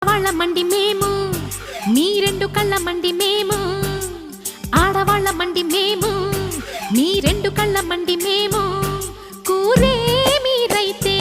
వాళ్ళ మండి మేము మీ రెండు కళ్ళ మండి మేము ఆడవాళ్ళ మండి మేము మీ రెండు కళ్ళ మండి మేము కూరే మీరైతే